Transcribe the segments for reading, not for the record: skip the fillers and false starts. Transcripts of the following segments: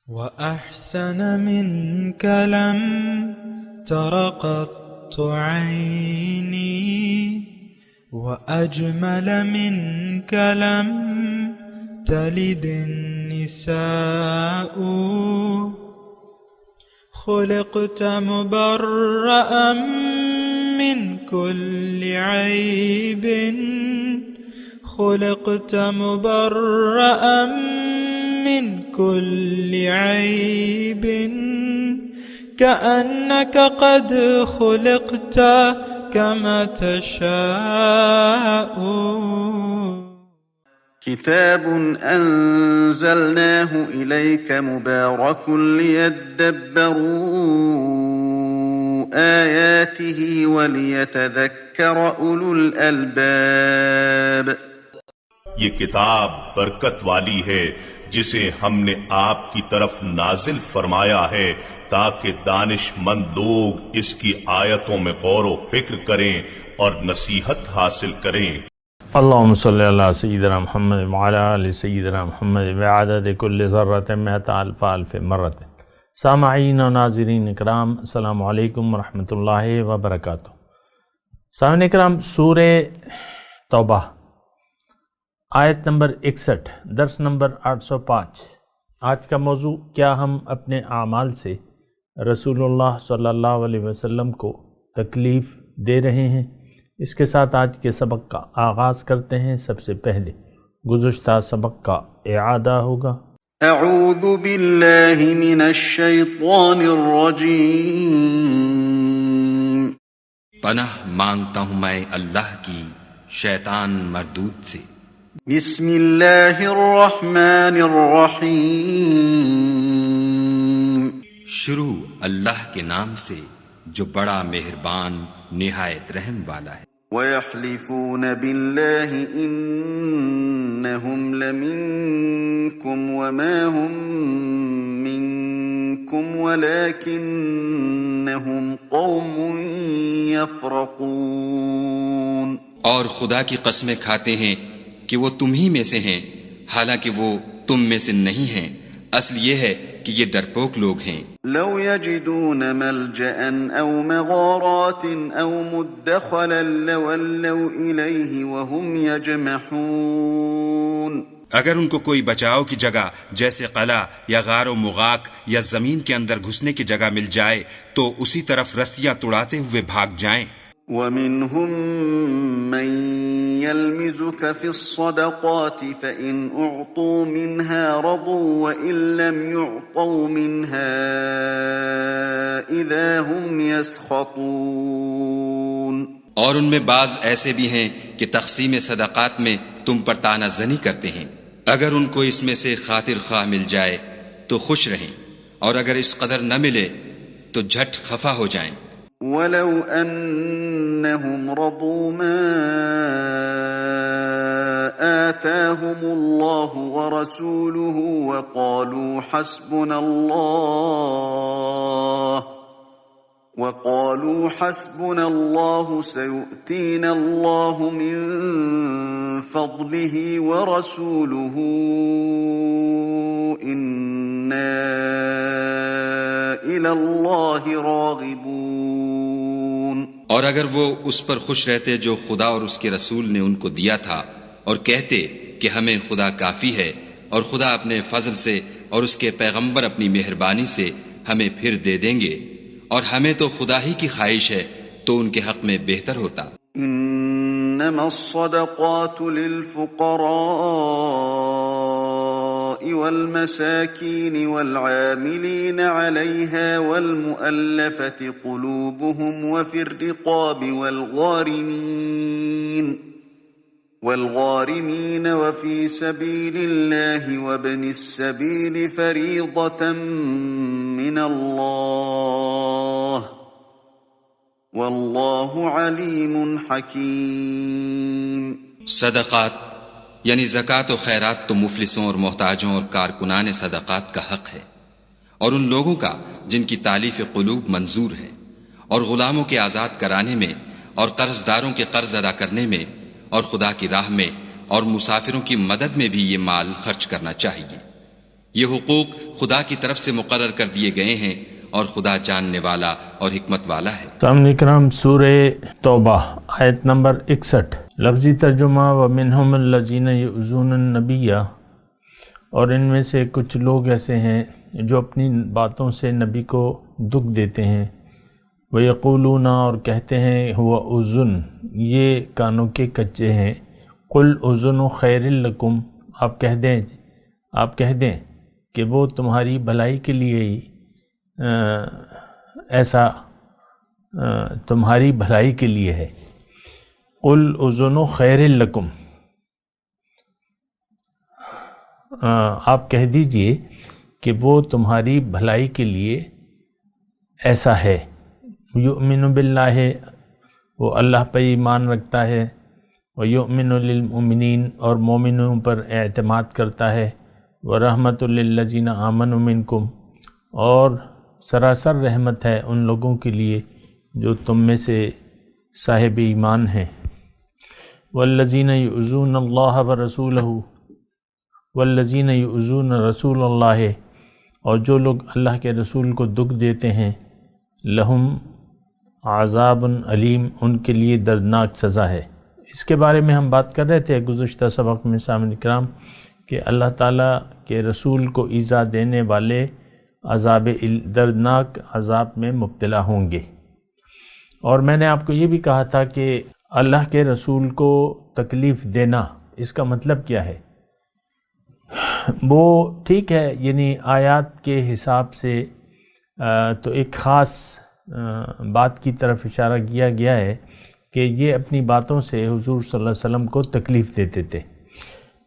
وأحسن منك لم تر قط عيني، وأجمل منك لم تلد النساء. خلقت مبرأ من كل عيب، خلقت مبرأ من كل عيب، كأنك قد خلقت كما تشاء. كتاب أنزلناه إليك مبارك ليدبروا آياته وليتذكر أولو الألباب. یہ کتاب برکت والی ہے جسے ہم نے آپ کی طرف نازل فرمایا ہے تاکہ دانش مند لوگ اس کی آیتوں میں غور و فکر کریں اور نصیحت حاصل کریں۔ اللہم صلی اللہ سیدنا محمد وعلی آل سیدنا محمد بعدد کل ذرۃ مئۃ الف الف مرۃ۔ سامعین و ناظرین اکرام، السلام علیکم ورحمۃ اللہ وبرکاتہ۔ سامعین اکرام، سورہ توبہ آیت نمبر 61، درس نمبر 805۔ آج کا موضوع، کیا ہم اپنے اعمال سے رسول اللہ صلی اللہ علیہ وسلم کو تکلیف دے رہے ہیں؟ اس کے ساتھ آج کے سبق کا آغاز کرتے ہیں۔ سب سے پہلے گزشتہ سبق کا اعادہ ہوگا۔ اعوذ باللہ من الشیطان الرجیم۔ پناہ مانگتا ہوں میں اللہ کی شیطان مردود سے۔ بسم اللہ الرحمن الرحیم۔ شروع اللہ کے نام سے جو بڑا مہربان نہایت رحم والا ہے۔ وَيَحْلِفُونَ بِاللَّهِ إِنَّهُمْ لَمِنكُمْ وَمَا هُمْ مِنكُمْ وَلَكِنَّهُمْ قَوْمٌ يَفْرَقُونَ۔ اور خدا کی قسمیں کھاتے ہیں کہ وہ تم ہی میں سے ہیں، حالانکہ وہ تم میں سے نہیں ہیں، اصل یہ ہے کہ یہ ڈرپوک لوگ ہیں۔ لو يجدون ملجأ او مغارات او مدخلا لولوا الیہ وهم یجمحون۔ اگر ان کو کوئی بچاؤ کی جگہ جیسے قلعہ یا غار و مغاک یا زمین کے اندر گھسنے کی جگہ مل جائے تو اسی طرف رسیاں توڑاتے ہوئے بھاگ جائیں۔ ومنهم من يلمزك في الصدقات فإن أعطوا منها رضوا وإن لم يعطوا منها إذا هم يسخطون۔ اور ان میں بعض ایسے بھی ہیں کہ تقسیم صدقات میں تم پر طعنہ زنی کرتے ہیں، اگر ان کو اس میں سے خاطر خواہ مل جائے تو خوش رہیں، اور اگر اس قدر نہ ملے تو جھٹ خفا ہو جائیں۔ ولو أنهم رضوا ما آتاهم الله ورسوله وقالوا حسبنا الله سيؤتينا الله من فضله ورسوله إنا إلى الله راغبون۔ اور اگر وہ اس پر خوش رہتے جو خدا اور اس کے رسول نے ان کو دیا تھا، اور کہتے کہ ہمیں خدا کافی ہے، اور خدا اپنے فضل سے اور اس کے پیغمبر اپنی مہربانی سے ہمیں پھر دے دیں گے، اور ہمیں تو خدا ہی کی خواہش ہے تو ان کے حق میں بہتر ہوتا۔ انما الصدقات للفقراء والمساكين والعاملين عليها والمؤلفة قلوبهم وفي الرقاب والغارمين وفي سبيل الله وابن السبيل فريضة من الله واللہ علیم حکیم۔ صدقات یعنی زکوٰۃ و خیرات تو مفلسوں اور محتاجوں اور کارکنان صدقات کا حق ہے، اور ان لوگوں کا جن کی تالیف قلوب منظور ہے، اور غلاموں کے آزاد کرانے میں، اور قرض داروں کے قرض ادا کرنے میں، اور خدا کی راہ میں اور مسافروں کی مدد میں بھی یہ مال خرچ کرنا چاہیے۔ یہ حقوق خدا کی طرف سے مقرر کر دیے گئے ہیں اور خدا جاننے والا اور حکمت والا ہے۔ سامعین کرام، سورہ توبہ آیت نمبر 61، لفظی ترجمہ وَمِنْهُمُ الَّذِينَ يُؤْذُونَ النَّبِيَّ، اور ان میں سے کچھ لوگ ایسے ہیں جو اپنی باتوں سے نبی کو دکھ دیتے ہیں، وَيَقُولُونَ، اور کہتے ہیں، ہُوَ أُذُنٌ، یہ کانوں کے کچے ہیں، قُلْ أُذُنُ خَيْرٍ لَكُمْ، آپ کہہ دیں کہ وہ تمہاری بھلائی کے لیے ہی ایسا تمہاری بھلائی کے لیے ہے۔ قُلْ أُذُنُ خَيْرٍ لَكُمْ، آپ کہہ دیجئے کہ وہ تمہاری بھلائی کے لیے ایسا ہے۔ یؤمن باللہ، وہ اللہ پر ایمان رکھتا ہے، ویؤمن للمؤمنین، اور مومنوں پر اعتماد کرتا ہے، ورحمۃ للذین آمنوا منکم، اور سراسر رحمت ہے ان لوگوں کے لیے جو تم میں سے صاحب ایمان ہیں۔ والذین یؤذون اللہ ورسولہ، والذین یؤذون رسول اللہ، اور جو لوگ اللہ کے رسول کو دکھ دیتے ہیں، لہم عذاب علیم، ان کے لیے دردناک سزا ہے۔ اس کے بارے میں ہم بات کر رہے تھے گزشتہ سبق میں سامعین کرام کہ اللہ تعالیٰ کے رسول کو ایذا دینے والے دردناک عذاب میں مبتلا ہوں گے۔ اور میں نے آپ کو یہ بھی کہا تھا کہ اللہ کے رسول کو تکلیف دینا، اس کا مطلب کیا ہے؟ وہ ٹھیک ہے، یعنی آیات کے حساب سے تو ایک خاص بات کی طرف اشارہ کیا گیا ہے کہ یہ اپنی باتوں سے حضور صلی اللہ علیہ وسلم کو تکلیف دیتے تھے،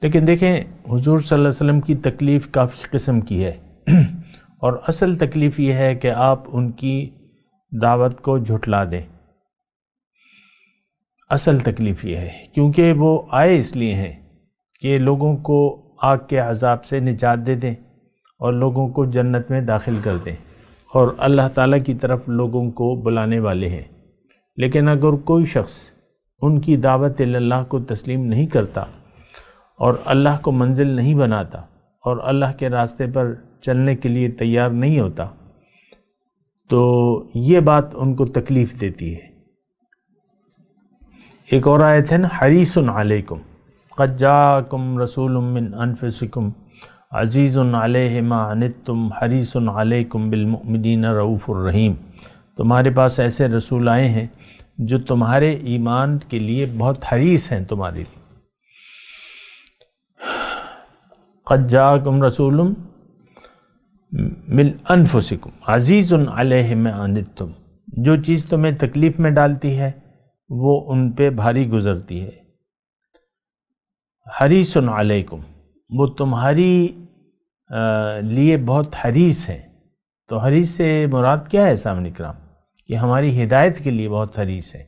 لیکن دیکھیں حضور صلی اللہ علیہ وسلم کی تکلیف کافی قسم کی ہے، اور اصل تکلیف یہ ہے کہ آپ ان کی دعوت کو جھٹلا دیں۔ اصل تکلیف یہ ہے، کیونکہ وہ آئے اس لیے ہیں کہ لوگوں کو آگ کے عذاب سے نجات دے دیں اور لوگوں کو جنت میں داخل کر دیں، اور اللہ تعالیٰ کی طرف لوگوں کو بلانے والے ہیں۔ لیکن اگر کوئی شخص ان کی دعوت اللہ کو تسلیم نہیں کرتا اور اللہ کو منزل نہیں بناتا اور اللہ کے راستے پر چلنے کے لیے تیار نہیں ہوتا، تو یہ بات ان کو تکلیف دیتی ہے۔ ایک اور آیت ہے نا، حریص علیکم قد جاءکم رسول من انفسکم عزیز علیہ ما عنتم حریص علیکم بالمؤمنین رؤوف الرحیم، تمہارے پاس ایسے رسول آئے ہیں جو تمہارے ایمان کے لیے بہت حریص ہیں تمہارے لیے۔ قد جاءکم رسول من انفسکم عزیز علیہ ما عنتم، جو چیز تمہیں تکلیف میں ڈالتی ہے وہ ان پہ بھاری گزرتی ہے۔ حریص علیکم، وہ تمہاری لیے بہت حریص ہیں۔ تو حریص سے مراد کیا ہے سامعین کرام؟ کہ ہماری ہدایت کے لیے بہت حریص ہے۔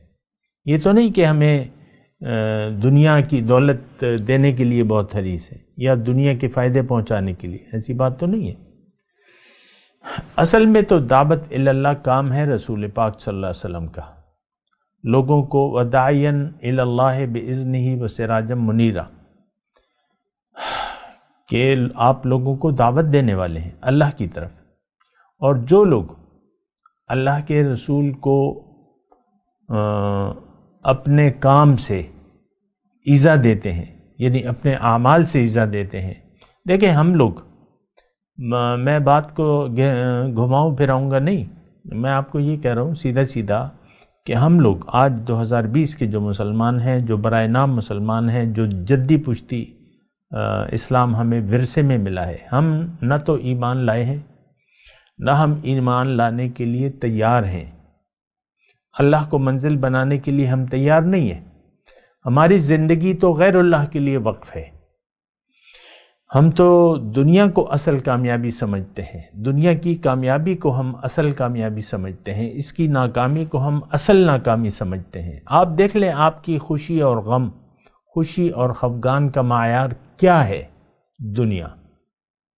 یہ تو نہیں کہ ہمیں دنیا کی دولت دینے کے لیے بہت حریص ہے یا دنیا کے فائدے پہنچانے کے لیے، ایسی بات تو نہیں ہے۔ اصل میں تو دعوت اللہ کام ہے رسول پاک صلی اللہ علیہ وسلم کا، لوگوں کو وداعیا الی اللہ باذنہ وسراجا منیرا، کہ آپ لوگوں کو دعوت دینے والے ہیں اللہ کی طرف، اور جو لوگ اللہ کے رسول کو اپنے کام سے ایذا دیتے ہیں، یعنی اپنے اعمال سے ایذا دیتے ہیں۔ دیکھیں ہم لوگ، میں بات کو گھماؤں پھراؤں گا نہیں، میں آپ کو یہ کہہ رہا ہوں سیدھا سیدھا کہ ہم لوگ آج 2020 کے جو مسلمان ہیں، جو برائے نام مسلمان ہیں، جو جدی پشتی اسلام ہمیں ورثے میں ملا ہے، ہم نہ تو ایمان لائے ہیں، نہ ہم ایمان لانے کے لیے تیار ہیں۔ اللہ کو منزل بنانے کے لیے ہم تیار نہیں ہیں۔ ہماری زندگی تو غیر اللہ کے لیے وقف ہے۔ ہم تو دنیا کو اصل کامیابی سمجھتے ہیں، دنیا کی کامیابی کو ہم اصل کامیابی سمجھتے ہیں، اس کی ناکامی کو ہم اصل ناکامی سمجھتے ہیں۔ آپ دیکھ لیں آپ کی خوشی اور غم، خوشی اور خفگان کا معیار کیا ہے؟ دنیا،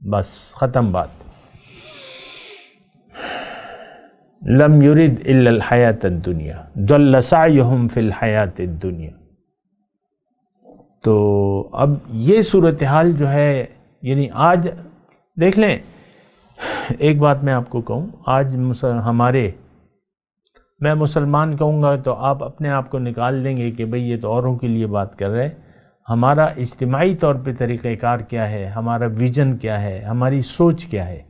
بس ختم بات۔ لم یرد الا الحیات الدنیا ضل سعیہم فی الحیات الدنیا۔ تو اب یہ صورتحال جو ہے، یعنی آج دیکھ لیں، ایک بات میں آپ کو کہوں، آج میں مسلمان کہوں گا تو آپ اپنے آپ کو نکال دیں گے کہ بھئی یہ تو اوروں کے لیے بات کر رہے. ہمارا اجتماعی طور پہ طریقہ کار کیا ہے، ہمارا ویژن کیا ہے، ہماری سوچ کیا ہے.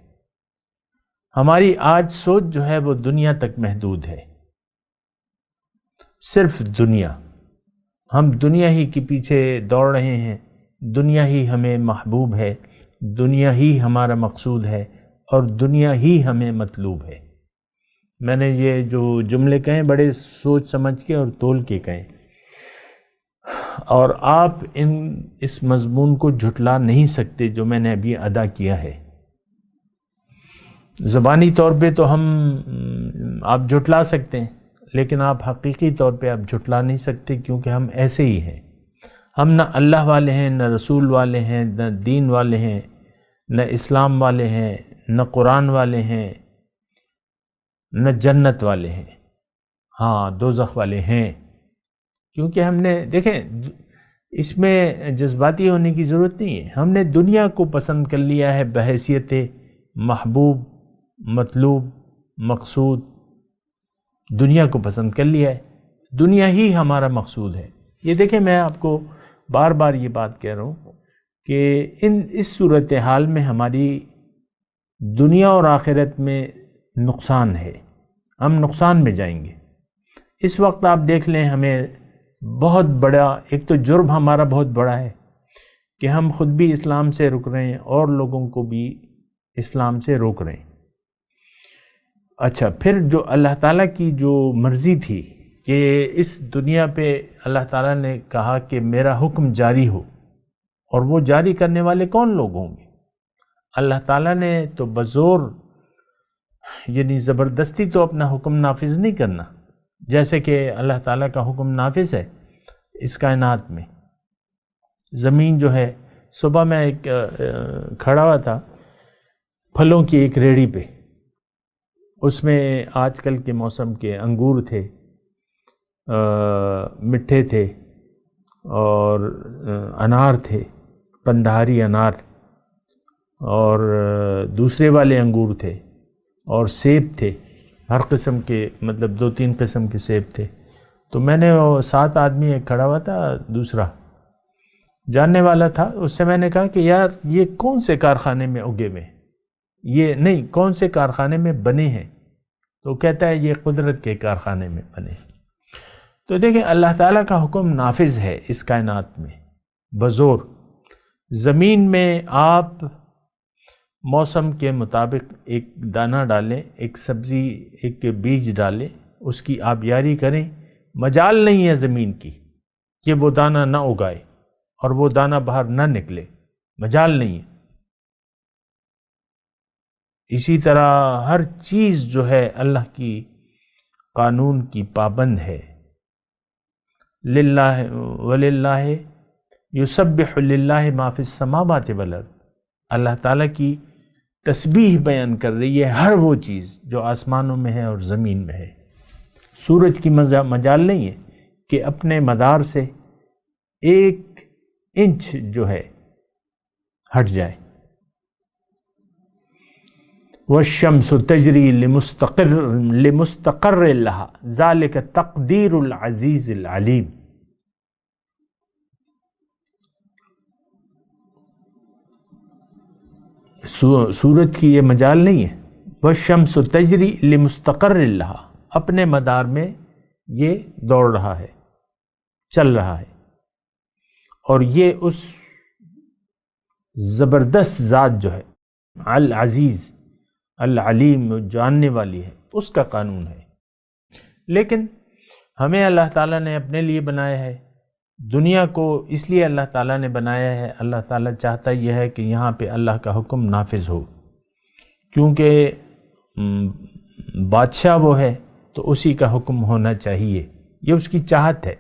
ہماری آج سوچ جو ہے وہ دنیا تک محدود ہے، صرف دنیا. ہم دنیا ہی کے پیچھے دوڑ رہے ہیں، دنیا ہی ہمیں محبوب ہے، دنیا ہی ہمارا مقصود ہے، اور دنیا ہی ہمیں مطلوب ہے. میں نے یہ جو جملے کہیں بڑے سوچ سمجھ کے اور تول کے کہیں، اور آپ اس مضمون کو جھٹلا نہیں سکتے جو میں نے ابھی ادا کیا ہے. زبانی طور پہ تو آپ جھٹلا سکتے ہیں، لیکن آپ حقیقی طور پہ آپ جھٹلا نہیں سکتے، کیونکہ ہم ایسے ہی ہیں. ہم نہ اللہ والے ہیں، نہ رسول والے ہیں، نہ دین والے ہیں، نہ اسلام والے ہیں، نہ قرآن والے ہیں، نہ جنت والے ہیں. ہاں، دوزخ والے ہیں. کیونکہ ہم نے دیکھیں، اس میں جذباتی ہونے کی ضرورت نہیں ہے. ہم نے دنیا کو پسند کر لیا ہے بحیثیت محبوب، مطلوب، مقصود. دنیا کو پسند کر لیا ہے، دنیا ہی ہمارا مقصود ہے. یہ دیکھیں، میں آپ کو بار بار یہ بات کہہ رہا ہوں کہ اس صورتحال میں ہماری دنیا اور آخرت میں نقصان ہے. ہم نقصان میں جائیں گے. اس وقت آپ دیکھ لیں، ہمیں بہت بڑا ایک تو جرم ہمارا بہت بڑا ہے کہ ہم خود بھی اسلام سے رک رہے ہیں اور لوگوں کو بھی اسلام سے روک رہے ہیں. اچھا، پھر جو اللہ تعالیٰ کی جو مرضی تھی کہ اس دنیا پہ اللہ تعالیٰ نے کہا کہ میرا حکم جاری ہو، اور وہ جاری کرنے والے کون لوگ ہوں گے؟ اللہ تعالیٰ نے تو بزور، یعنی زبردستی تو اپنا حکم نافذ نہیں کرنا. جیسے کہ اللہ تعالیٰ کا حکم نافذ ہے اس کائنات میں. زمین جو ہے، صبح میں ایک کھڑا ہوا تھا پھلوں کی ایک ریڑھی پہ، اس میں آج کل کے موسم کے انگور تھے، مٹھے تھے، اور انار تھے، پندہاری انار، اور دوسرے والے انگور تھے، اور سیب تھے. ہر قسم کے، مطلب 2-3 قسم کے سیب تھے. تو میں نے 7 آدمی، ایک کھڑا ہوا تھا، دوسرا جاننے والا تھا، اس سے میں نے کہا کہ یار یہ کون سے کارخانے میں اگے ہوئے، یہ نہیں کون سے کارخانے میں بنے ہیں؟ تو کہتا ہے یہ قدرت کے کارخانے میں بنے. تو دیکھیں، اللہ تعالیٰ کا حکم نافذ ہے اس کائنات میں بزور. زمین میں آپ موسم کے مطابق ایک دانہ ڈالیں، ایک سبزی، ایک بیج ڈالیں، اس کی آبیاری کریں. مجال نہیں ہے زمین کی کہ وہ دانہ نہ اگائے اور وہ دانہ باہر نہ نکلے، مجال نہیں ہے. اسی طرح ہر چیز جو ہے اللہ کی قانون کی پابند ہے. للہ وللہ یسبح للہ ما فی السماوات والارض. اللہ تعالیٰ کی تسبیح بیان کر رہی ہے ہر وہ چیز جو آسمانوں میں ہے اور زمین میں ہے. سورج کی مجال نہیں ہے کہ اپنے مدار سے 1 انچ جو ہے ہٹ جائے. والشمس تجری لمستقر لها ذلك تقدیر العزیز العلیم. سورج کی یہ مجال نہیں ہے. والشمس تجری لمستقر لها، اپنے مدار میں یہ دوڑ رہا ہے، چل رہا ہے. اور یہ اس زبردست ذات جو ہے العزیز العلیم، جاننے والی ہے، اس کا قانون ہے. لیکن ہمیں اللہ تعالیٰ نے اپنے لیے بنایا ہے. دنیا کو اس لیے اللہ تعالیٰ نے بنایا ہے، اللہ تعالیٰ چاہتا یہ ہے کہ یہاں پہ اللہ کا حکم نافذ ہو، کیونکہ بادشاہ وہ ہے تو اسی کا حکم ہونا چاہیے، یہ اس کی چاہت ہے.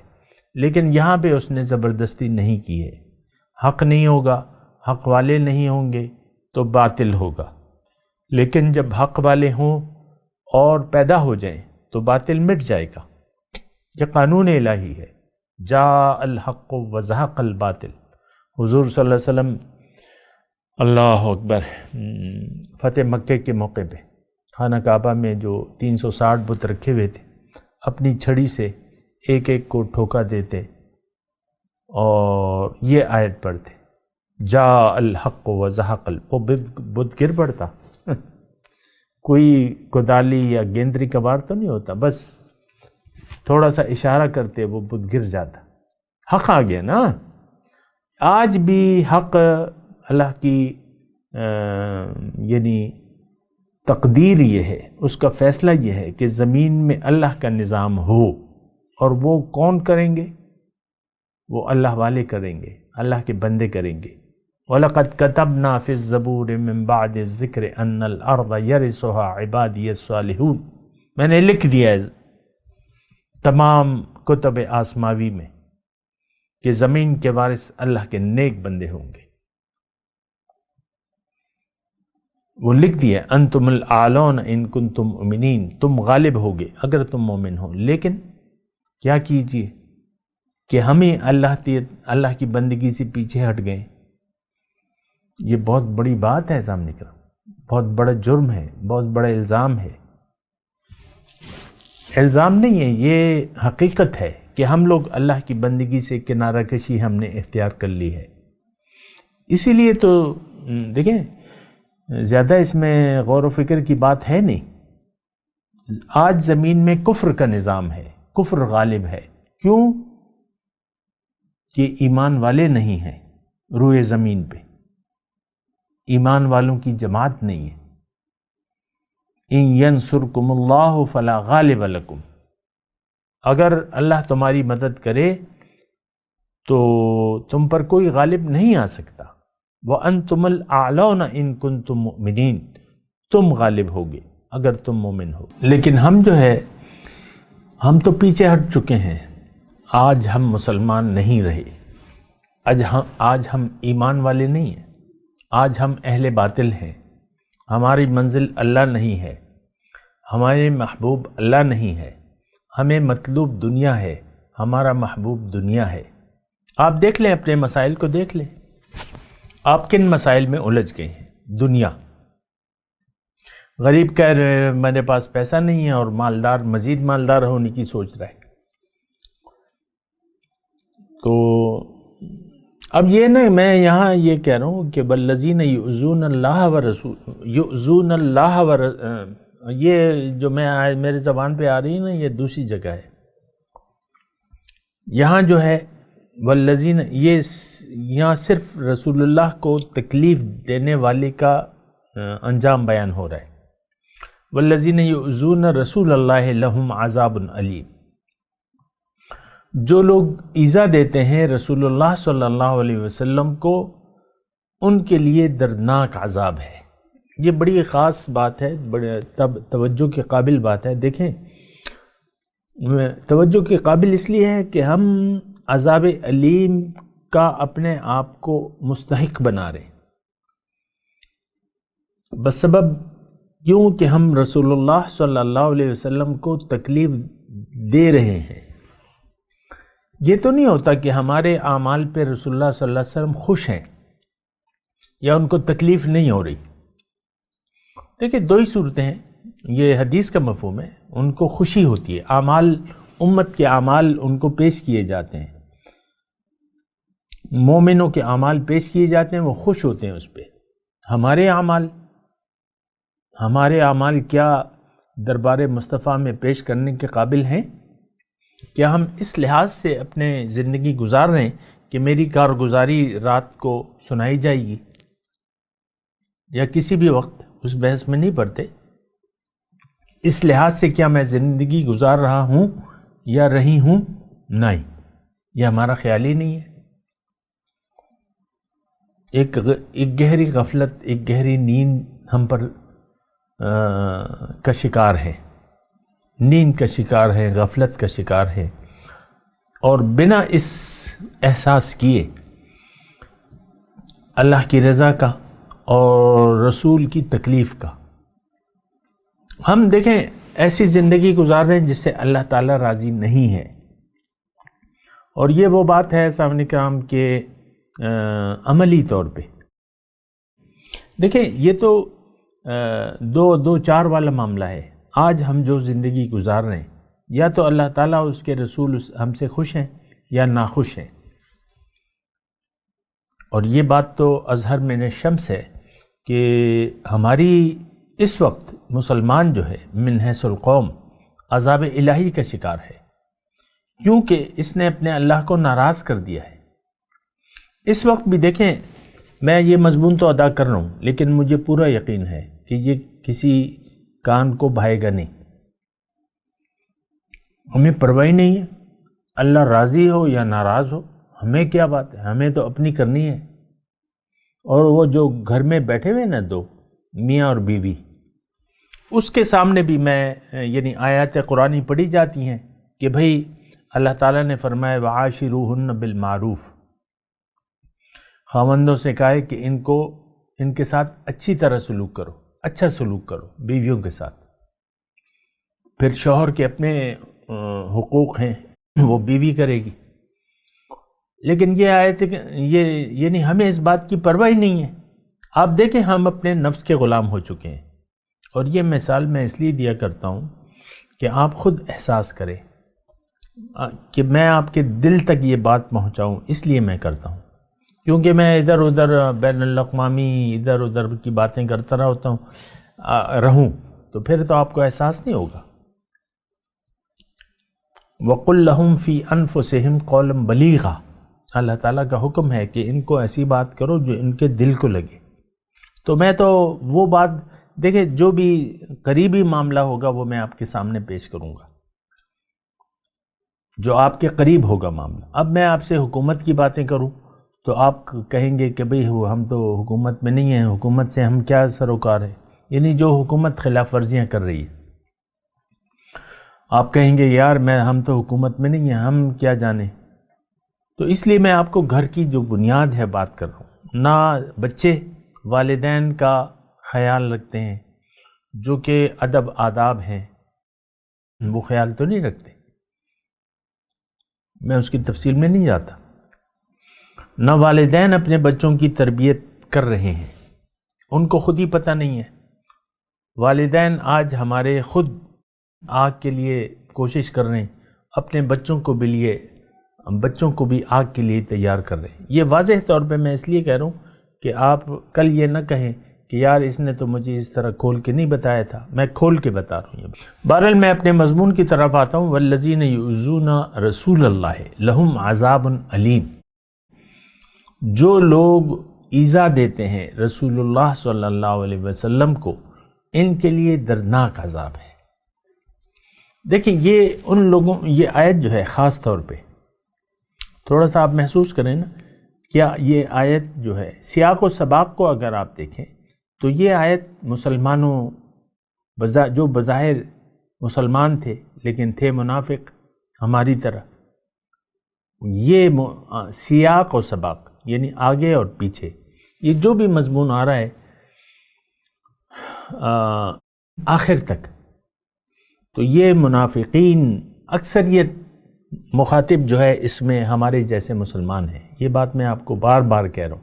لیکن یہاں پہ اس نے زبردستی نہیں کی ہے. حق نہیں ہوگا، حق والے نہیں ہوں گے تو باطل ہوگا. لیکن جب حق والے ہوں اور پیدا ہو جائیں تو باطل مٹ جائے گا. یہ قانون الہی ہے. جاء الحق وزهق الباطل. حضور صلی اللہ علیہ وسلم اللہ اکبر۔ فتح مکہ کے موقع پہ خانہ کعبہ میں جو 360 بت رکھے ہوئے تھے، اپنی چھڑی سے ایک ایک کو ٹھوکا دیتے اور یہ آیت پڑھتے، جا الحق و زہق وہ بت گر پڑتا، کوئی کدالی یا گیندری کا وار تو نہیں ہوتا، بس تھوڑا سا اشارہ کرتے وہ بت گر جاتا، حق آ گیا نا۔ آج بھی حق اللہ کی یعنی تقدیر یہ ہے، اس کا فیصلہ یہ ہے کہ زمین میں اللہ کا نظام ہو، اور وہ کون کریں گے؟ وہ اللہ والے کریں گے، اللہ کے بندے کریں گے۔ وَلَقَدْ كَتَبْنَا فِي الزَّبُورِ مِن بَعْدِ الذِّكْرِ أَنَّ الْأَرْضَ يَرِثُهَا عِبَادِيَ الصَّالِحُونَ، میں نے لکھ دیا ہے تمام کتب آسماوی میں کہ زمین کے وارث اللہ کے نیک بندے ہوں گے۔ وہ لکھ دیا انتم الاعلون ان کنتم مؤمنین، تم غالب ہوگے اگر تم مومن ہو۔ لیکن کیا کیجئے کہ ہمیں اللہ کی بندگی سے پیچھے ہٹ گئے۔ یہ بہت بڑی بات ہے سامنے کا، بہت بڑا جرم ہے، بہت بڑا الزام ہے۔ الزام نہیں ہے، یہ حقیقت ہے کہ ہم لوگ اللہ کی بندگی سے کنارہ کشی ہم نے اختیار کر لی ہے۔ اسی لیے تو دیکھیں زیادہ اس میں غور و فکر کی بات ہے نہیں۔ آج زمین میں کفر کا نظام ہے، کفر غالب ہے۔ کیوں؟ کہ ایمان والے نہیں ہیں روئے زمین پہ، ایمان والوں کی جماعت نہیں ہے۔ ان ینصرکم اللہ فلا غالب لکم، اگر اللہ تمہاری مدد کرے تو تم پر کوئی غالب نہیں آ سکتا۔ وَأَنْتُمُ الْأَعْلَوْنَ إِن كُنْتُم مُؤْمِنِينَ، تم غالب ہوگے اگر تم مومن ہو۔ لیکن ہم جو ہے ہم تو پیچھے ہٹ چکے ہیں۔ آج ہم مسلمان نہیں رہے، آج ہم ایمان والے نہیں ہیں، آج ہم اہل باطل ہیں۔ ہماری منزل اللہ نہیں ہے، ہمارے محبوب اللہ نہیں ہے، ہمیں مطلوب دنیا ہے، ہمارا محبوب دنیا ہے۔ آپ دیکھ لیں، اپنے مسائل کو دیکھ لیں، آپ کن مسائل میں الجھ گئے ہیں؟ دنیا۔ غریب کہہ رہے ہیں میرے پاس پیسہ نہیں ہے، اور مالدار مزید مالدار ہونے کی سوچ رہا ہے۔ تو اب یہ نہیں، میں یہاں یہ کہہ رہا ہوں کہ والذین یؤذون اللہ ورسول یؤذون اللہ یہ جو میرے زبان پہ آ رہی ہے نا، یہ دوسری جگہ ہے۔ یہاں جو ہے والذین، یہ یہاں صرف رسول اللہ کو تکلیف دینے والے کا انجام بیان ہو رہا ہے۔ والذین یؤذون رسول اللہ لہم عذاب علیم، جو لوگ ایذا دیتے ہیں رسول اللہ صلی اللہ علیہ وسلم کو، ان کے لیے دردناک عذاب ہے۔ یہ بڑی خاص بات ہے، بڑے توجہ کے قابل بات ہے۔ دیکھیں، توجہ کے قابل اس لیے ہے کہ ہم عذاب علیم کا اپنے آپ کو مستحق بنا رہے ہیں، بسبب کیوں کہ ہم رسول اللہ صلی اللہ علیہ وسلم کو تکلیف دے رہے ہیں۔ یہ تو نہیں ہوتا کہ ہمارے اعمال پہ رسول اللہ صلی اللہ علیہ وسلم خوش ہیں یا ان کو تکلیف نہیں ہو رہی۔ دیکھیں، دو ہی صورتیں ہیں، یہ حدیث کا مفہوم ہے۔ ان کو خوشی ہوتی ہے، اعمال امت کے اعمال ان کو پیش کیے جاتے ہیں، مومنوں کے اعمال پیش کیے جاتے ہیں، وہ خوش ہوتے ہیں اس پہ۔ ہمارے اعمال کیا دربار مصطفیٰ میں پیش کرنے کے قابل ہیں؟ کیا ہم اس لحاظ سے اپنے زندگی گزار رہے ہیں کہ میری کارگزاری رات کو سنائی جائے گی؟ یا کسی بھی وقت اس بحث میں نہیں پڑتے؟ اس لحاظ سے کیا میں زندگی گزار رہا ہوں یا رہی ہوں؟ نہیں، یہ ہمارا خیال ہی نہیں ہے۔ ایک گہری غفلت، ایک گہری نیند ہم پر کا شکار ہے، نیند کا شکار ہے، غفلت کا شکار ہے، اور بنا اس احساس کیے اللہ کی رضا کا اور رسول کی تکلیف کا ہم دیکھیں ایسی زندگی گزار رہے ہیں جس سے اللہ تعالیٰ راضی نہیں ہے۔ اور یہ وہ بات ہے سامنے کرام کے عملی طور پہ دیکھیں یہ تو دو چار والا معاملہ ہے. آج ہم جو زندگی گزار رہے ہیں یا تو اللہ تعالیٰ اس کے رسول ہم سے خوش ہیں یا ناخوش ہیں. اور یہ بات تو اظہر من شمس ہے کہ ہماری اس وقت مسلمان جو ہے من حیث القوم عذاب الہی کا شکار ہے، کیونکہ اس نے اپنے اللہ کو ناراض کر دیا ہے. اس وقت بھی دیکھیں میں یہ مضمون تو ادا کر رہا ہوں لیکن مجھے پورا یقین ہے کہ یہ کسی کان کو بھائے گا نہیں. ہمیں پرواہ نہیں ہے اللہ راضی ہو یا ناراض ہو، ہمیں کیا بات ہے، ہمیں تو اپنی کرنی ہے. اور وہ جو گھر میں بیٹھے ہوئے نا دو میاں اور بیوی، اس کے سامنے بھی میں یعنی آیات قرآنی پڑھی جاتی ہیں کہ بھئی اللہ تعالیٰ نے فرمایا وعاشروہن بالمعروف، خاوندوں سے کہا ہے کہ ان کے ساتھ اچھی طرح سلوک کرو، اچھا سلوک کرو بیویوں کے ساتھ. پھر شوہر کے اپنے حقوق ہیں وہ بیوی کرے گی. لیکن یہ آیت یعنی ہمیں اس بات کی پرواہ ہی نہیں ہے. آپ دیکھیں ہم اپنے نفس کے غلام ہو چکے ہیں. اور یہ مثال میں اس لیے دیا کرتا ہوں کہ آپ خود احساس کریں کہ میں آپ کے دل تک یہ بات پہنچاؤں، اس لیے میں کرتا ہوں. کیونکہ میں ادھر ادھر بین الاقوامی ادھر ادھر کی باتیں کرتا رہوں تو پھر تو آپ کو احساس نہیں ہوگا. وَقُلْ لَهُمْ فِي أَنفُسِهِمْ قَوْلًا بَلِيغًا، اللہ تعالیٰ کا حکم ہے کہ ان کو ایسی بات کرو جو ان کے دل کو لگے. تو میں تو وہ بات دیکھیں جو بھی قریبی معاملہ ہوگا وہ میں آپ کے سامنے پیش کروں گا، جو آپ کے قریب ہوگا معاملہ. اب میں آپ سے حکومت کی باتیں کروں تو آپ کہیں گے کہ بھئی ہم تو حکومت میں نہیں ہیں، حکومت سے ہم کیا سروکار ہے، یعنی جو حکومت خلاف ورزیاں کر رہی ہے. آپ کہیں گے یار ہم تو حکومت میں نہیں ہیں، ہم کیا جانیں. تو اس لیے میں آپ کو گھر کی جو بنیاد ہے بات کر رہا ہوں. نہ بچے والدین کا خیال رکھتے ہیں، جو کہ ادب آداب ہیں وہ خیال تو نہیں رکھتے، میں اس کی تفصیل میں نہیں جاتا. نہ والدین اپنے بچوں کی تربیت کر رہے ہیں، ان کو خود ہی پتہ نہیں ہے. والدین آج ہمارے خود آگ کے لیے کوشش کر رہے ہیں، اپنے بچوں کو بھی آگ کے لیے تیار کر رہے ہیں. یہ واضح طور پہ میں اس لیے کہہ رہا ہوں کہ آپ کل یہ نہ کہیں کہ یار اس نے تو مجھے اس طرح کھول کے نہیں بتایا تھا، میں کھول کے بتا رہا ہوں. بہرحال میں اپنے مضمون کی طرف آتا ہوں. والذین یؤذون رسول اللہ لہم عذاب علیم، جو لوگ ایذا دیتے ہیں رسول اللہ صلی اللہ علیہ وسلم کو ان کے لیے دردناک عذاب ہے. دیکھیں یہ آیت جو ہے خاص طور پہ تھوڑا سا آپ محسوس کریں نا، کیا یہ آیت جو ہے سیاق و سباق کو اگر آپ دیکھیں تو یہ آیت مسلمانوں جو بظاہر مسلمان تھے لیکن تھے منافق ہماری طرح، یہ سیاق و سباق یعنی آگے اور پیچھے یہ جو بھی مضمون آ رہا ہے آخر تک، تو یہ منافقین اکثریت مخاطب جو ہے اس میں ہمارے جیسے مسلمان ہیں. یہ بات میں آپ کو بار بار کہہ رہا ہوں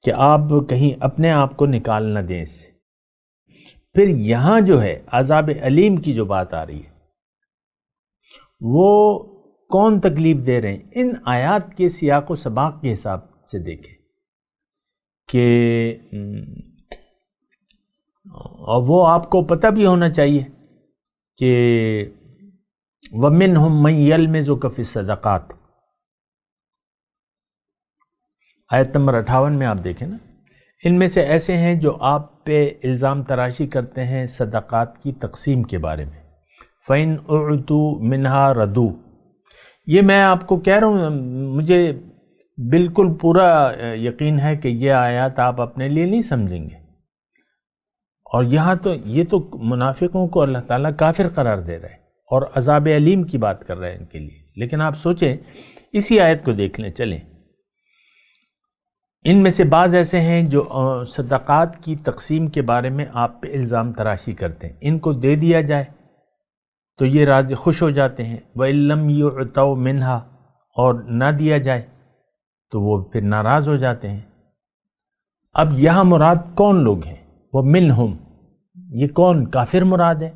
کہ آپ کہیں اپنے آپ کو نکال نہ دیں اس سے. پھر یہاں جو ہے عذاب علیم کی جو بات آ رہی ہے وہ کون تکلیف دے رہے ہیں، ان آیات کے سیاق و سباق کے حساب سے دیکھیں کہ اور وہ آپ کو پتہ بھی ہونا چاہیے کہ وَمِنْهُمْ مَنْ يَلْمِزُكَ فِي الصَّدَقَاتِ، آیت نمبر 58 میں آپ دیکھیں نا، ان میں سے ایسے ہیں جو آپ پہ الزام تراشی کرتے ہیں صدقات کی تقسیم کے بارے میں. فَإِنْ أُعْتُوا مِنْهَا رَدُوا، یہ میں آپ کو کہہ رہا ہوں، مجھے بالکل پورا یقین ہے کہ یہ آیات آپ اپنے لیے نہیں سمجھیں گے. اور یہاں تو یہ تو منافقوں کو اللہ تعالیٰ کافر قرار دے رہا ہے اور عذاب علیم کی بات کر رہے ہیں ان کے لیے. لیکن آپ سوچیں اسی آیت کو دیکھ لیں، چلیں ان میں سے بعض ایسے ہیں جو صدقات کی تقسیم کے بارے میں آپ پہ الزام تراشی کرتے ہیں، ان کو دے دیا جائے تو یہ راضی خوش ہو جاتے ہیں، وَإِن لَّمْ يُعْطَوْا مِنْهَا، اور نہ دیا جائے تو وہ پھر ناراض ہو جاتے ہیں. اب یہاں مراد کون لوگ ہیں؟ وہ منہم، یہ کون کافر مراد ہے؟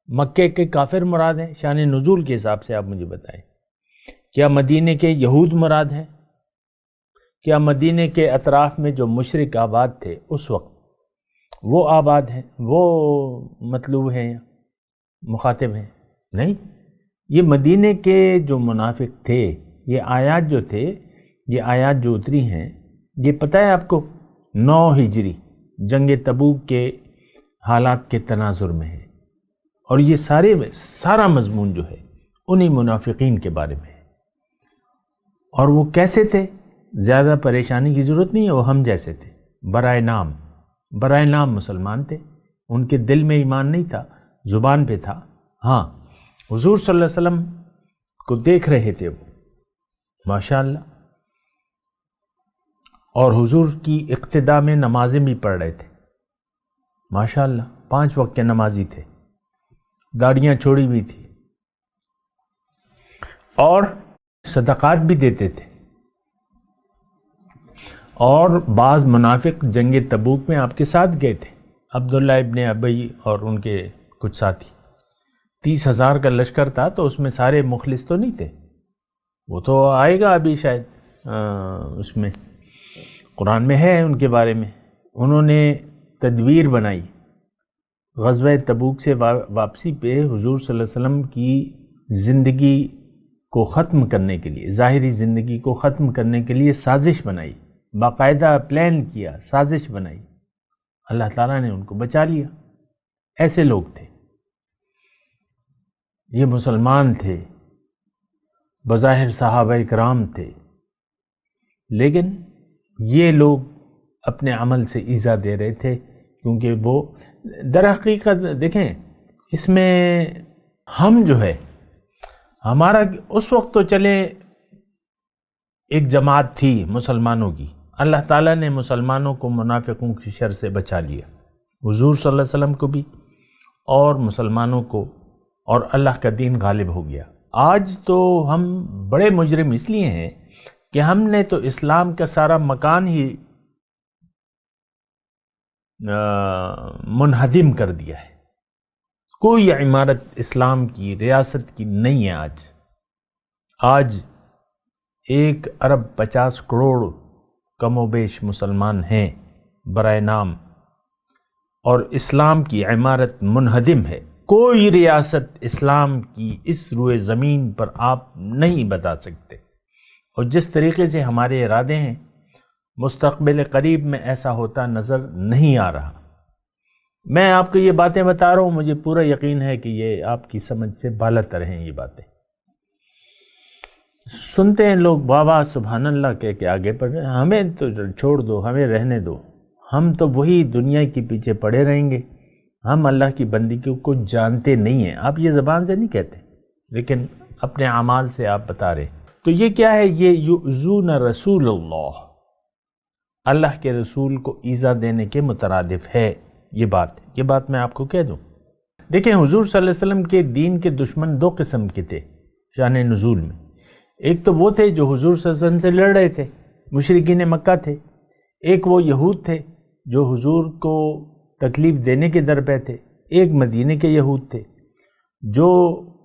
مکے کے کافر مراد ہیں؟ شان نزول کے حساب سے آپ مجھے بتائیں، کیا مدینے کے یہود مراد ہیں؟ کیا مدینے کے اطراف میں جو مشرک آباد تھے اس وقت وہ آباد ہیں، وہ مطلوب ہیں یا مخاطب ہیں؟ نہیں، یہ مدینے کے جو منافق تھے، یہ آیات جو تھے، یہ آیات جو اتری ہیں، یہ پتہ ہے آپ کو 9 ہجری جنگ تبوک کے حالات کے تناظر میں ہے، اور یہ سارا مضمون جو ہے انہی منافقین کے بارے میں ہے۔ اور وہ کیسے تھے؟ زیادہ پریشانی کی ضرورت نہیں ہے، وہ ہم جیسے تھے، برائے نام مسلمان تھے، ان کے دل میں ایمان نہیں تھا، زبان پہ تھا۔ ہاں، حضور صلی اللہ علیہ وسلم کو دیکھ رہے تھے وہ، ماشاءاللہ، اور حضور کی اقتداء میں نمازیں بھی پڑھ رہے تھے، ماشاءاللہ، 5 وقت کے نمازی تھے، داڑیاں چھوڑی ہوئی تھی، اور صدقات بھی دیتے تھے۔ اور بعض منافق جنگ تبوک میں آپ کے ساتھ گئے تھے، عبداللہ ابن ابی اور ان کے کچھ ساتھی، 30,000 کا لشکر تھا، تو اس میں سارے مخلص تو نہیں تھے، وہ تو آئے گا ابھی شاید، اس میں قرآن میں ہے ان کے بارے میں۔ انہوں نے تدبیر بنائی غزوہ تبوک سے واپسی پہ حضور صلی اللہ علیہ وسلم کی زندگی کو ختم کرنے کے لیے، ظاہری زندگی کو ختم کرنے کے لیے سازش بنائی، باقاعدہ پلان کیا، سازش بنائی، اللہ تعالیٰ نے ان کو بچا لیا۔ ایسے لوگ تھے، یہ مسلمان تھے، بظاہر صحابہ کرام تھے، لیکن یہ لوگ اپنے عمل سے ایذا دے رہے تھے، کیونکہ وہ در حقیقت دیکھیں، اس میں ہم جو ہے ہمارا اس وقت تو چلے ایک جماعت تھی مسلمانوں کی، اللہ تعالیٰ نے مسلمانوں کو منافقوں کی شر سے بچا لیا، حضور صلی اللہ علیہ وسلم کو بھی اور مسلمانوں کو، اور اللہ کا دین غالب ہو گیا۔ آج تو ہم بڑے مجرم اس لیے ہیں کہ ہم نے تو اسلام کا سارا مکان ہی منہدم کر دیا ہے، کوئی عمارت اسلام کی، ریاست کی نہیں ہے۔ آج 1 ارب 50 کروڑ کم و بیش مسلمان ہیں برائے نام، اور اسلام کی عمارت منہدم ہے۔ کوئی ریاست اسلام کی اس روئے زمین پر آپ نہیں بتا سکتے، اور جس طریقے سے ہمارے ارادے ہیں مستقبل قریب میں ایسا ہوتا نظر نہیں آ رہا۔ میں آپ کو یہ باتیں بتا رہا ہوں، مجھے پورا یقین ہے کہ یہ آپ کی سمجھ سے بالاتر ہیں۔ یہ باتیں سنتے ہیں لوگ، بابا سبحان اللہ کہہ کے آگے پڑھ رہے ہیں، ہمیں تو چھوڑ دو، ہمیں رہنے دو، ہم تو وہی دنیا کے پیچھے پڑے رہیں گے، ہم اللہ کی بندگی کو جانتے نہیں ہیں۔ آپ یہ زبان سے نہیں کہتے، لیکن اپنے اعمال سے آپ بتا رہے۔ تو یہ کیا ہے؟ یہ یؤذون رسول اللہ، اللہ کے رسول کو ایذا دینے کے مترادف ہے یہ بات میں آپ کو کہہ دوں۔ دیکھیں، حضور صلی اللہ علیہ وسلم کے دین کے دشمن 2 قسم کے تھے شان نزول میں۔ ایک تو وہ تھے جو حضور صلی اللہ علیہ وسلم سے لڑ رہے تھے، مشرکین مکہ تھے، ایک وہ یہود تھے جو حضور کو تکلیف دینے کے در پہ تھے، ایک مدینے کے یہود تھے جو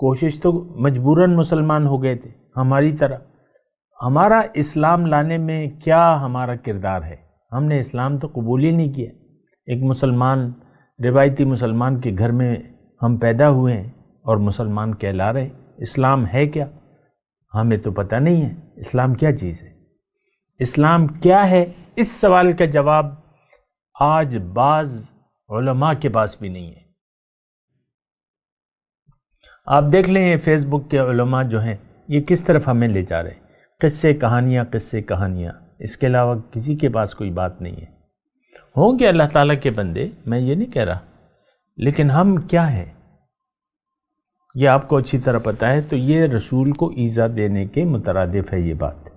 کوشش تو مجبوراً مسلمان ہو گئے تھے ہماری طرح۔ ہمارا اسلام لانے میں کیا ہمارا کردار ہے؟ ہم نے اسلام تو قبول ہی نہیں کیا۔ ایک مسلمان، روایتی مسلمان کے گھر میں ہم پیدا ہوئے ہیں اور مسلمان کہلا رہے۔ اسلام ہے کیا؟ ہمیں تو پتہ نہیں ہے اسلام کیا چیز ہے۔ اسلام کیا ہے؟ اس سوال کا جواب آج بعض علماء کے پاس بھی نہیں ہے۔ آپ دیکھ لیں یہ فیس بک کے علماء جو ہیں یہ کس طرف ہمیں لے جا رہے ہیں، قصے کہانیاں، اس کے علاوہ کسی کے پاس کوئی بات نہیں ہے۔ ہوں گے اللہ تعالیٰ کے بندے، میں یہ نہیں کہہ رہا، لیکن ہم کیا ہیں یہ آپ کو اچھی طرح پتہ ہے۔ تو یہ رسول کو ایذا دینے کے مترادف ہے یہ بات۔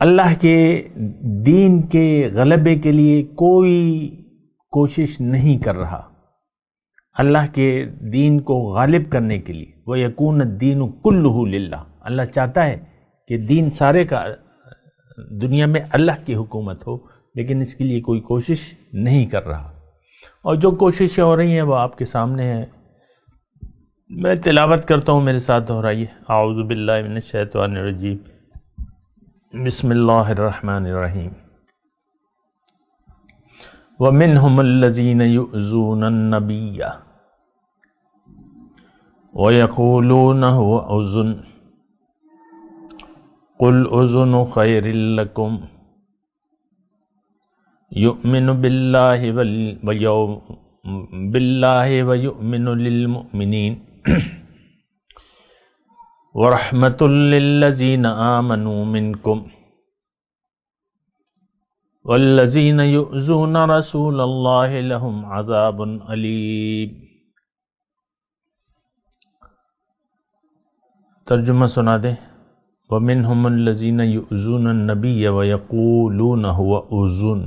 اللہ کے دین کے غلبے کے لیے کوئی کوشش نہیں کر رہا، اللہ کے دین کو غالب کرنے کے لیے۔ وَيَكُونَ الدِّينُ كُلُّهُ لِلَّهِ، اللہ چاہتا ہے کہ دین سارے کا دنیا میں اللہ کی حکومت ہو، لیکن اس کے لیے کوئی کوشش نہیں کر رہا، اور جو کوششیں ہو رہی ہیں وہ آپ کے سامنے ہیں۔ میں تلاوت کرتا ہوں، میرے ساتھ دہرائیے۔ اعوذ باللہ من الشیطان الرجیم، بسم اللہ الرحمن الرحیم۔ وَمِنْهُمُ الَّذِينَ يُؤْذُونَ النَّبِيَّ وَيَقُولُونَ هُوَ أُذُنٌ قُلْ أُذُنُ خَيْرٍ لَكُمْ يُؤْمِنُ بِاللَّهِ وَيُؤْمِنُ لِلْمُؤْمِنِينَ وَرَحْمَةٌ لِلَّذِينَ آمَنُوا مِنْكُمْ وَالَّذِينَ يُؤْذُونَ رَسُولَ اللَّهِ لَهُمْ عَذَابٌ أَلِيمٌ۔ ترجمہ سنا دیں۔ وَمِنْهُمُ الَّذِينَ يُؤْذُونَ النَّبِيَّ وَيَقُولُونَ هُوَ أُذُنٌ،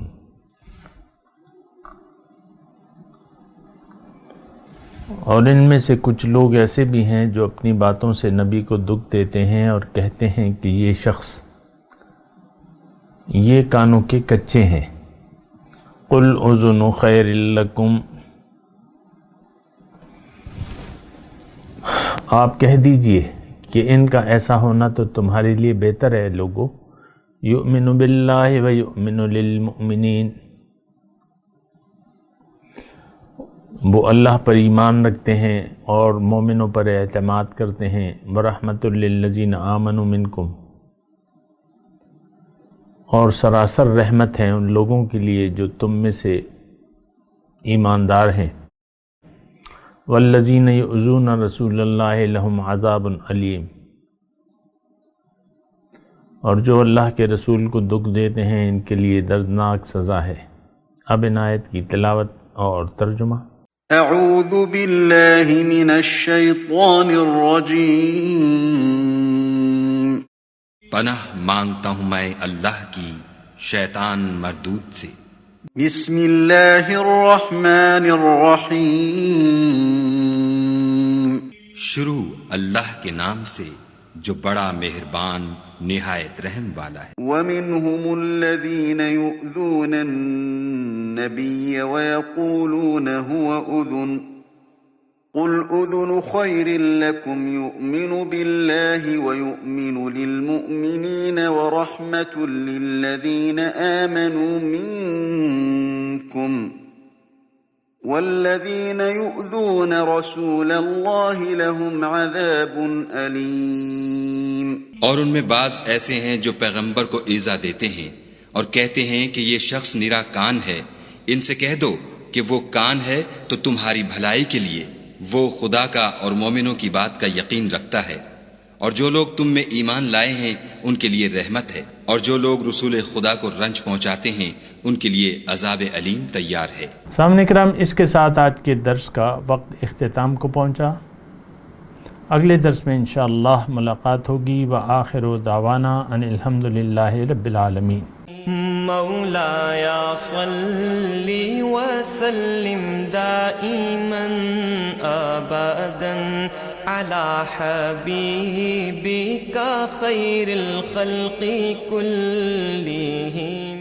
اور ان میں سے کچھ لوگ ایسے بھی ہیں جو اپنی باتوں سے نبی کو دکھ دیتے ہیں اور کہتے ہیں کہ یہ شخص یہ کانوں کے کچے ہیں۔ قُلْ أُذُنُ خَيْرٍ لَكُمْ، آپ کہہ دیجئے کہ ان کا ایسا ہونا تو تمہارے لیے بہتر ہے لوگو۔ یؤمن باللہ ویؤمن للمؤمنین، وہ اللہ پر ایمان رکھتے ہیں اور مومنوں پر اعتماد کرتے ہیں۔ وَرَحْمَةٌ لِلَّذِينَ آمَنُوا مِنْكُمْ، اور سراسر رحمت ہے ان لوگوں کے لیے جو تم میں سے ایماندار ہیں۔ وَالَّذِينَ يُؤْذُونَ رَسُولَ اللَّهِ لَهُمْ عَذَابٌ أَلِيمٌ، اور جو اللہ کے رسول کو دکھ دیتے ہیں ان کے لیے دردناک سزا ہے۔ اب ان آیت کی تلاوت اور ترجمہ۔ اعوذ باللہ من الشیطان الرجیم، پناہ مانگتا ہوں میں اللہ کی شیطان مردود سے۔ بسم اللہ الرحمن الرحیم، شروع اللہ کے نام سے جو بڑا مہربان نہایت رحم والا ہے۔ وَمِنْهُمُ الَّذِينَ يُؤْذُونَ النَّبِيَّ وَيَقُولُونَ هُوَ أُذُنٌ قُلْ أُذُنُ خَيْرٍ لَكُمْ يُؤْمِنُ بِاللَّهِ وَيُؤْمِنُ لِلْمُؤْمِنِينَ وَرَحْمَةٌ لِلَّذِينَ آمَنُوا مِنْكُمْ وَالَّذِينَ يُؤْذُونَ رَسُولَ اللَّهِ لَهُمْ عَذَابٌ أَلِيمٌ۔ اور ان میں بعض ایسے ہیں جو پیغمبر کو ایذا دیتے ہیں اور کہتے ہیں کہ یہ شخص نرا کان ہے۔ ان سے کہہ دو کہ وہ کان ہے تو تمہاری بھلائی کے لیے، وہ خدا کا اور مومنوں کی بات کا یقین رکھتا ہے، اور جو لوگ تم میں ایمان لائے ہیں ان کے لیے رحمت ہے، اور جو لوگ رسول خدا کو رنج پہنچاتے ہیں ان کے لیے عذاب علیم تیار ہے۔ سامعین کرام، اس کے ساتھ آج کے درس کا وقت اختتام کو پہنچا۔ اگلے درس میں انشاءاللہ ملاقات ہوگی۔ وآخر دعوانا ان الحمدللہ رب العالمین۔ مولایا صلی وسلم دائما ابدا علی حبیبک خیر الخلق کلہم۔